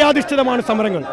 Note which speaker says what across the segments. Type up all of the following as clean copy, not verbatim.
Speaker 1: വിഷയാധിഷ്ഠിതമാണ് സമരങ്ങൾ.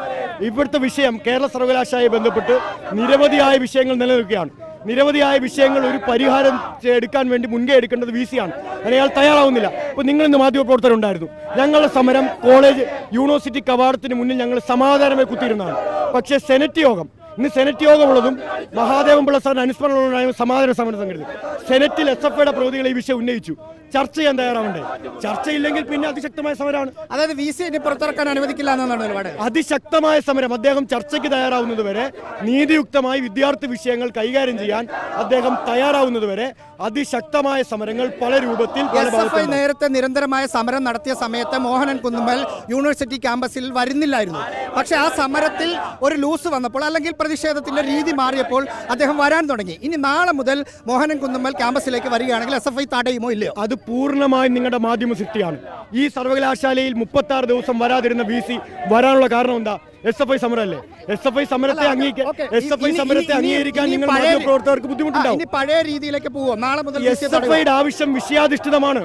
Speaker 1: ഇവിടുത്തെ വിഷയം കേരള സർവകലാശാലയെ ബന്ധപ്പെട്ട് നിരവധിയായ വിഷയങ്ങൾ നിലനിൽക്കുകയാണ്. നിരവധിയായ വിഷയങ്ങൾ ഒരു പരിഹാരം എടുക്കാൻ വേണ്ടി മുൻകൈ എടുക്കേണ്ടത് VC ആണ്. അയാൾ തയ്യാറാവുന്നില്ല. ഇപ്പോൾ നിങ്ങളിന്ന് മാധ്യമപ്രവർത്തകരുണ്ടായിരുന്നു. ഞങ്ങളുടെ സമരം കോളേജ് യൂണിവേഴ്സിറ്റി കവാടത്തിന് മുന്നിൽ ഞങ്ങൾ സമാധാനമായി കുത്തിയിരുന്നതാണ്. പക്ഷേ സെനറ്റ് യോഗം ഇന്ന് സെനറ്റ് യോഗമുള്ളതും മഹാദേവൻ പിള്ള സാറിന് അനുസ്മരണമുണ്ടായ സമാധാന സമരം സംഘടിപ്പിച്ചു. സെനറ്റിൽ SFIയുടെ പ്രതികൾ ഈ വിഷയം ഉന്നയിച്ചു. ചർച്ച ചെയ്യാൻ തയ്യാറാവണ്ടേ? ചർച്ചയില്ലെങ്കിൽ പിന്നെ അതിശക്തമായ സമരമാണ്.
Speaker 2: അതായത് VC പുറത്തിറക്കാൻ അനുവദിക്കില്ല എന്നാണ് നിലപാട്.
Speaker 1: അതിശക്തമായ സമരം. അദ്ദേഹം ചർച്ചയ്ക്ക് തയ്യാറാവുന്നതുവരെ, നീതിയുക്തമായി വിദ്യാർത്ഥി വിഷയങ്ങൾ കൈകാര്യം ചെയ്യാൻ അദ്ദേഹം തയ്യാറാവുന്നതുവരെ അതിശക്തമായ സമരങ്ങൾ പല രൂപത്തിൽ
Speaker 2: SFI നേരത്തെ നിരന്തരമായ സമരം നടത്തിയ സമയത്ത് മോഹനൻ കുന്നുമ്മൽ യൂണിവേഴ്സിറ്റി ക്യാമ്പസിൽ വരുന്നില്ലായിരുന്നു. പക്ഷേ ആ സമരത്തിൽ ഒരു ലൂസ് വന്നപ്പോൾ, അല്ലെങ്കിൽ പ്രതിഷേധത്തിന്റെ രീതി മാറിയപ്പോൾ അദ്ദേഹം വരാൻ തുടങ്ങി. ഇനി നാളെ മുതൽ മോഹനൻ കുന്നുമ്മൽ ക്യാമ്പസിലേക്ക് വരികയാണെങ്കിൽ SFI തടയുമോ ഇല്ലയോ?
Speaker 1: അത് പൂർണ്ണമായും നിങ്ങളുടെ മാധ്യമ സൃഷ്ടിയാണ്. ഈ സർവകലാശാലയിൽ 36 ദിവസം വരാതിരുന്ന VC വരാനുള്ള കാരണം എന്താ? SFI സമരമല്ലേ? SFI സമരത്തെ അംഗീകരിക്കാൻ നിങ്ങൾ മാധ്യമപ്രവർത്തകർക്ക് ബുദ്ധിമുട്ടുണ്ടാവും.
Speaker 2: പഴയ രീതിയിലേക്ക് പോവോ? നാളെ മുതൽ
Speaker 1: SFIയുടെ ആവശ്യം വിഷയാധിഷ്ഠിതമാണ്.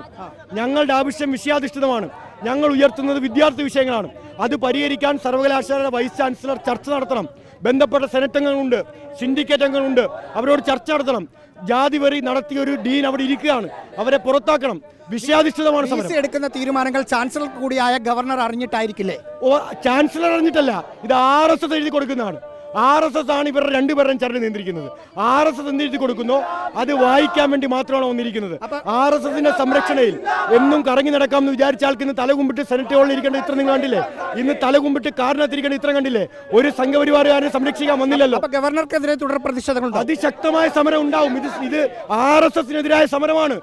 Speaker 1: ഞങ്ങളുടെ ആവശ്യം വിഷയാധിഷ്ഠിതമാണ്. ഞങ്ങൾ ഉയർത്തുന്നത് വിദ്യാർത്ഥി വിഷയങ്ങളാണ്. അത് പരിഹരിക്കാൻ സർവകലാശാലയുടെ വൈസ് ചാൻസലർ ചർച്ച നടത്തണം. ബന്ധപ്പെട്ട സെനറ്റ് അംഗങ്ങളുണ്ട്, സിൻഡിക്കേറ്റ് അംഗങ്ങളുണ്ട്, അവരോട് ചർച്ച നടത്തണം. ജാതിവെറി നടത്തിയ ഒരു ഡീൻ അവിടെ ഇരിക്കുകയാണ്, അവരെ പുറത്താക്കണം. വിഷയാധിഷ്ഠിതമാണ് സമരം.
Speaker 2: എടുക്കുന്ന തീരുമാനങ്ങൾ ചാൻസലർ കൂടിയായ ഗവർണർ അറിഞ്ഞിട്ടായിരിക്കില്ലേ?
Speaker 1: ചാൻസലർ അറിഞ്ഞിട്ടല്ല, ഇത് RSS എഴുതി കൊടുക്കുന്നതാണ്. RSS ആണ് ഇവരുടെ രണ്ടുപേരുടെയും ചരട് നിയന്ത്രിക്കുന്നത്. RSS എന്ത് എഴുതി കൊടുക്കുന്നോ അത് വായിക്കാൻ വേണ്ടി മാത്രമാണ് വന്നിരിക്കുന്നത്. RSSന്റെ സംരക്ഷണയിൽ എന്നും കറങ്ങി നടക്കാമെന്ന് വിചാരിച്ച ആൾക്ക് ഇന്ന് തലകുമ്പിട്ട് സെനറ്റ് ഹാളിൽ ഇരിക്കേണ്ട ഇത്ര നിങ്ങൾ കണ്ടില്ലേ? ഇന്ന് തലകുമ്പിട്ട് കാറിനകത്തിരിക്കേണ്ട ഇത്ര കണ്ടില്ലേ? ഒരു സംഘപരിവാറുകാരെ സംരക്ഷിക്കാൻ വന്നില്ലല്ലോ.
Speaker 2: ഗവർണർക്കെതിരെ തുടർ പ്രതിഷേധങ്ങൾ,
Speaker 1: അതിശക്തമായ സമരം ഉണ്ടാവും. ഇത് RSSനെതിരായ സമരമാണ്.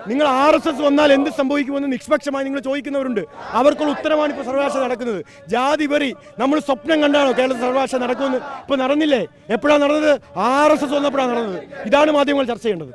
Speaker 1: നിങ്ങൾ RSS വന്നാൽ എന്ത് സംഭവിക്കുമെന്ന് നിഷ്പക്ഷമായി നിങ്ങൾ ചോദിക്കുന്നവരുണ്ട്. അവർക്കുള്ള ഉത്തരമാണ് ഇപ്പോൾ സർവകലാശാല നടക്കുന്നത്. ജാതി വെറി നമ്മൾ സ്വപ്നം കണ്ടാണോ കേരള സർവകലാശാല നടക്കുമെന്ന്? ഇപ്പോൾ നടന്നില്ലേ? എപ്പോഴാണ് നടന്നത്? RSS വന്നപ്പോഴാണ് നടന്നത്. ഇതാണ് മാധ്യമങ്ങൾ ചർച്ച ചെയ്യേണ്ടത്.